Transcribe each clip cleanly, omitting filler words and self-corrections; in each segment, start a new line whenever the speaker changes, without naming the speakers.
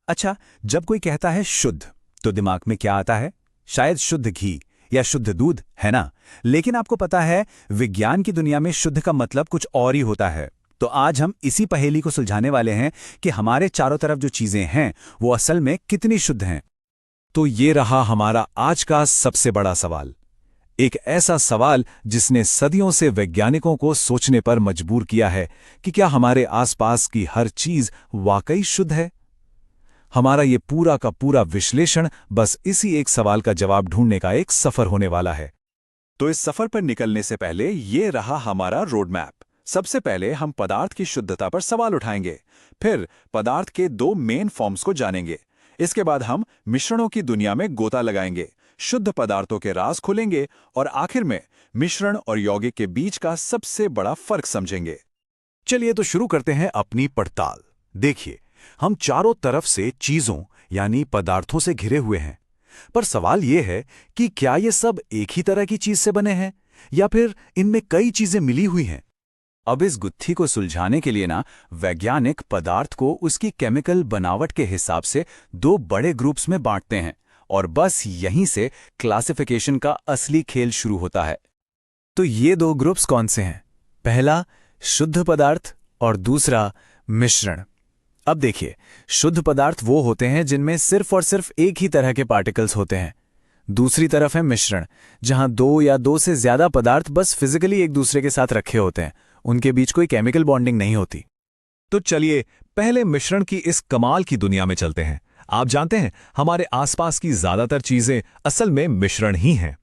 अच्छा, जब कोई कहता है शुद्ध तो दिमाग में क्या आता है? शायद शुद्ध घी या शुद्ध दूध, है ना? लेकिन आपको पता है, विज्ञान की दुनिया में शुद्ध का मतलब कुछ और ही होता है। तो आज हम इसी पहेली को सुलझाने वाले हैं कि हमारे चारों तरफ जो चीजें हैं वो असल में कितनी शुद्ध हैं।
तो ये रहा हमारा आज का सबसे बड़ा सवाल। एक ऐसा सवाल जिसने सदियों से वैज्ञानिकों को सोचने पर मजबूर किया है कि क्या हमारे आसपास की हर चीज वाकई शुद्ध है। हमारा ये पूरा का पूरा विश्लेषण बस इसी एक सवाल का जवाब ढूंढने का एक सफर होने वाला है।
तो इस सफर पर निकलने से पहले ये रहा हमारा रोड मैप। सबसे पहले हम पदार्थ की शुद्धता पर सवाल उठाएंगे, फिर पदार्थ के दो मेन फॉर्म्स को जानेंगे। इसके बाद हम मिश्रणों की दुनिया में गोता लगाएंगे, शुद्ध पदार्थों के राज खोलेंगे और आखिर में मिश्रण और यौगिक के बीच का सबसे बड़ा फर्क समझेंगे।
चलिए तो शुरू करते हैं अपनी पड़ताल। देखिए, हम चारों तरफ से चीजों यानी पदार्थों से घिरे हुए हैं, पर सवाल यह है कि क्या ये सब एक ही तरह की चीज से बने हैं या फिर इनमें कई चीजें मिली हुई हैं।
अब इस गुत्थी को सुलझाने के लिए वैज्ञानिक पदार्थ को उसकी केमिकल बनावट के हिसाब से दो बड़े ग्रुप्स में बांटते हैं और बस यहीं से क्लासिफिकेशन का असली खेल शुरू होता है।
तो ये दो ग्रुप्स कौन से हैं? पहला शुद्ध पदार्थ और दूसरा मिश्रण। अब देखिए, शुद्ध पदार्थ वो होते हैं जिनमें सिर्फ और सिर्फ एक ही तरह के पार्टिकल्स होते हैं। दूसरी तरफ है मिश्रण, जहां दो या दो से ज्यादा पदार्थ बस फिजिकली एक दूसरे के साथ रखे होते हैं, उनके बीच कोई केमिकल बॉन्डिंग नहीं होती।
तो चलिए पहले मिश्रण की इस कमाल की दुनिया में चलते हैं। आप जानते हैं, हमारे आसपास की ज्यादातर चीजें असल में मिश्रण ही हैं।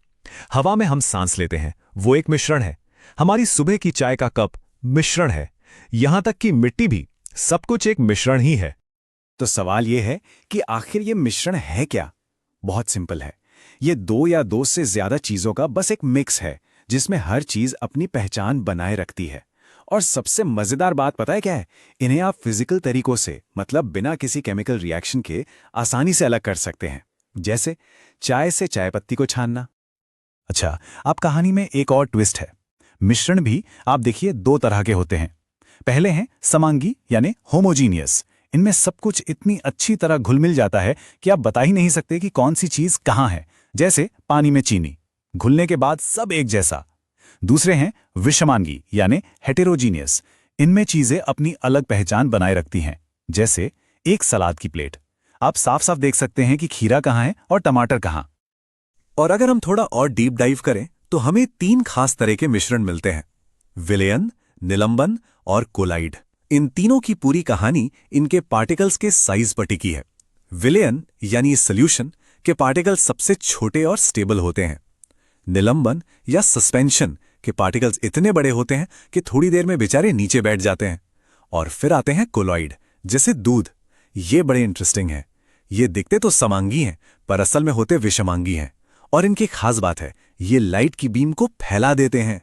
हवा में हम सांस लेते हैं, वो एक मिश्रण है। हमारी सुबह की चाय का कप मिश्रण है। यहां तक कि मिट्टी भी, सब कुछ एक मिश्रण ही है।
तो सवाल यह है कि आखिर ये मिश्रण है क्या? बहुत सिंपल है। ये दो या दो से ज्यादा चीजों का बस एक मिक्स है जिसमें हर चीज अपनी पहचान बनाए रखती है। और सबसे मजेदार बात पता है क्या है? इन्हें आप फिजिकल तरीकों से, मतलब बिना किसी केमिकल रिएक्शन के, आसानी से अलग कर सकते हैं। जैसे चाय से चाय पत्ती को छानना। अच्छा, अब कहानी में एक और ट्विस्ट है। मिश्रण भी आप देखिए दो तरह के होते हैं। पहले हैं समांगी यानी होमोजीनियस। इनमें सब कुछ इतनी अच्छी तरह घुल मिल जाता है कि आप बता ही नहीं सकते कि कौन सी चीज कहां है। जैसे पानी में चीनी, घुलने के बाद सब एक जैसा। दूसरे हैं विषमांगी यानी हेटेरोजीनियस। इनमें चीजें अपनी अलग पहचान बनाए रखती हैं। जैसे एक सलाद की प्लेट, आप साफ साफ देख सकते हैं कि खीरा कहां है और टमाटर कहां। और अगर हम थोड़ा और डीप डाइव करें तो हमें तीन खास तरह के मिश्रण मिलते हैं: विलयन, निलंबन और कोलाइड। इन तीनों की पूरी कहानी इनके पार्टिकल्स के साइज पर टिकी है। विलयन यानी सॉल्यूशन के पार्टिकल्स सबसे छोटे और स्टेबल होते हैं। निलंबन या सस्पेंशन के पार्टिकल्स इतने बड़े होते हैं कि थोड़ी देर में बेचारे नीचे बैठ जाते हैं। और फिर आते हैं कोलॉइड, जैसे दूध। ये बड़े इंटरेस्टिंग हैं। ये दिखते तो समांगी हैं पर असल में होते विषमांगी हैं। और इनकी खास बात है, ये लाइट की बीम को फैला देते हैं।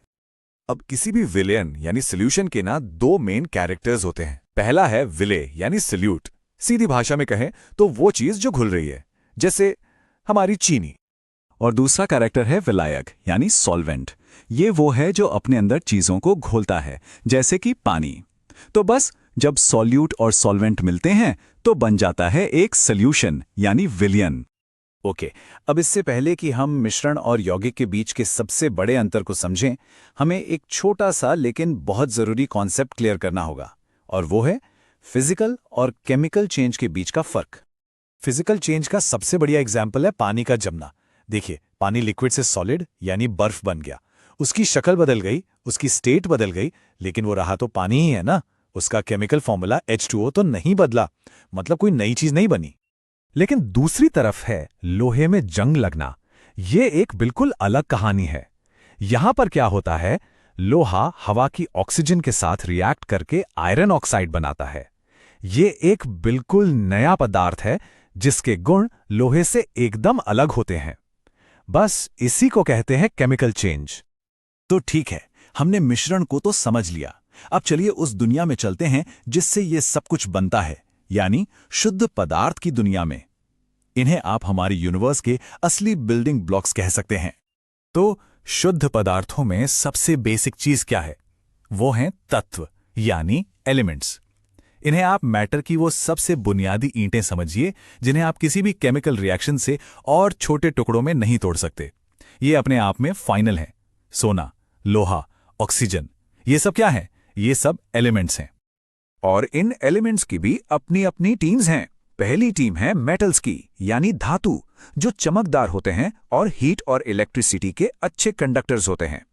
अब किसी भी विलेन यानी सॉल्यूशन के दो मेन कैरेक्टर्स होते हैं। पहला है विले यानी सॉल्यूट। सीधी भाषा में कहें तो वो चीज जो घुल रही है, जैसे हमारी चीनी। और दूसरा कैरेक्टर है विलायक यानी सॉल्वेंट। ये वो है जो अपने अंदर चीजों को घोलता है, जैसे कि पानी। तो बस जब सॉल्यूट और सॉल्वेंट मिलते हैं तो बन जाता है एक सॉल्यूशन यानी विलियन।
ओके, अब इससे पहले कि हम मिश्रण और यौगिक के बीच के सबसे बड़े अंतर को समझें, हमें एक छोटा सा लेकिन बहुत जरूरी कॉन्सेप्ट क्लियर करना होगा, और वो है फिजिकल और केमिकल चेंज के बीच का फर्क।
फिजिकल चेंज का सबसे बढ़िया एग्जाम्पल है पानी का जमना। देखिए, पानी लिक्विड से सॉलिड यानी बर्फ बन गया। उसकी शक्ल बदल गई, उसकी स्टेट बदल गई, लेकिन वो रहा तो पानी ही है ना। उसका केमिकल फॉर्मूला H2O तो नहीं बदला, मतलब कोई नई चीज नहीं बनी।
लेकिन दूसरी तरफ है लोहे में जंग लगना। ये एक बिल्कुल अलग कहानी है। यहां पर क्या होता है, लोहा हवा की ऑक्सीजन के साथ रिएक्ट करके आयरन ऑक्साइड बनाता है। ये एक बिल्कुल नया पदार्थ है जिसके गुण लोहे से एकदम अलग होते हैं। बस इसी को कहते हैं केमिकल चेंज।
तो ठीक है, हमने मिश्रण को तो समझ लिया। अब चलिए उस दुनिया में चलते हैं जिससे ये सब कुछ बनता है, यानी शुद्ध पदार्थ की दुनिया में। इन्हें आप हमारे यूनिवर्स के असली बिल्डिंग ब्लॉक्स कह सकते हैं। तो शुद्ध पदार्थों में सबसे बेसिक चीज क्या है? वो हैं तत्व यानी एलिमेंट्स।
इन्हें आप मैटर की वो सबसे बुनियादी ईंटें समझिए जिन्हें आप किसी भी केमिकल रिएक्शन से और छोटे टुकड़ों में नहीं तोड़ सकते। ये अपने आप में फाइनल हैं। सोना, लोहा, ऑक्सीजन, ये सब क्या है? ये सब एलिमेंट्स हैं।
और इन एलिमेंट्स की भी अपनी अपनी टीम्स हैं। पहली टीम है मेटल्स की, यानी धातु, जो चमकदार होते हैं और हीट और इलेक्ट्रिसिटी के अच्छे कंडक्टर्स होते हैं।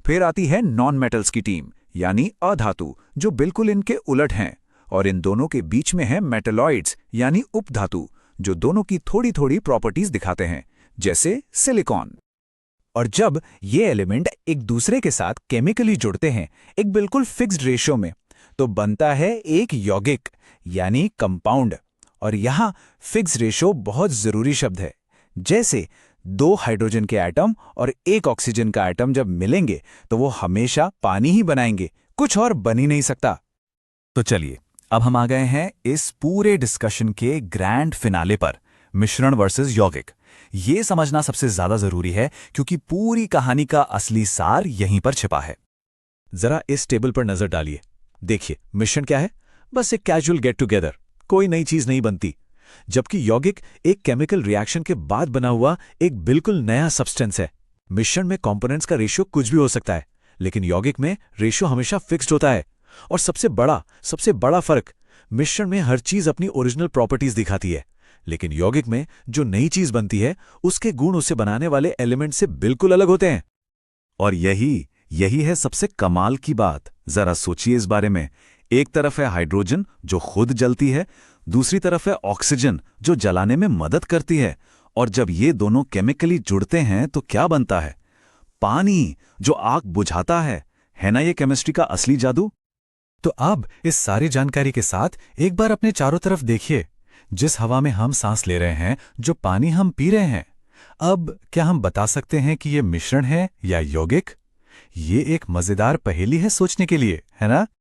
फिर आती है नॉन मेटल्स की टीम, यानी अधातु, जो बिल्कुल इनके उलट हैं। और इन दोनों के बीच में है मेटलॉइड्स, यानी उपधातु, जो दोनों की थोड़ी थोड़ी प्रॉपर्टीज दिखाते हैं, जैसे सिलिकॉन।
और जब ये एलिमेंट एक दूसरे के साथ केमिकली जुड़ते हैं एक बिल्कुल फिक्स्ड रेशियो में, तो बनता है एक यौगिक, यानी कंपाउंड। और यहाँ फिक्स्ड रेशियो बहुत जरूरी शब्द है। जैसे 2 हाइड्रोजन के एटम और 1 ऑक्सीजन का एटम जब मिलेंगे तो वो हमेशा पानी ही बनाएंगे, कुछ और बन ही नहीं सकता।
तो चलिए, अब हम आ गए हैं इस पूरे डिस्कशन के ग्रैंड फिनाले पर, मिश्रण वर्सेस यौगिक। ये समझना सबसे ज्यादा जरूरी है क्योंकि पूरी कहानी का असली सार यहीं पर छिपा है।
जरा इस टेबल पर नजर डालिए। देखिए, मिश्रण क्या है? बस एक कैजुअल गेट टुगेदर, कोई नई चीज नहीं बनती। जबकि यौगिक एक केमिकल रिएक्शन के बाद बना हुआ एक बिल्कुल नया सब्सटेंस है। मिश्रण में कंपोनेंट्स का रेशियो कुछ भी हो सकता है, लेकिन यौगिक में रेशियो हमेशा फिक्स्ड होता है। और सबसे बड़ा फर्क, मिश्रण में हर चीज अपनी ओरिजिनल प्रॉपर्टीज दिखाती है, लेकिन यौगिक में जो नई चीज बनती है उसके गुण उसे बनाने वाले एलिमेंट से बिल्कुल अलग होते हैं।
और यही है सबसे कमाल की बात। जरा सोचिए इस बारे में। एक तरफ है हाइड्रोजन जो खुद जलती है, दूसरी तरफ है ऑक्सीजन जो जलाने में मदद करती है। और जब ये दोनों केमिकली जुड़ते हैं तो क्या बनता है? पानी, जो आग बुझाता है ना ये केमिस्ट्री का असली जादू।
तो अब इस सारी जानकारी के साथ एक बार अपने चारों तरफ देखिए। जिस हवा में हम सांस ले रहे हैं, जो पानी हम पी रहे हैं, अब क्या हम बता सकते हैं कि ये मिश्रण है या यौगिक? ये एक मजेदार पहेली है सोचने के लिए, है ना?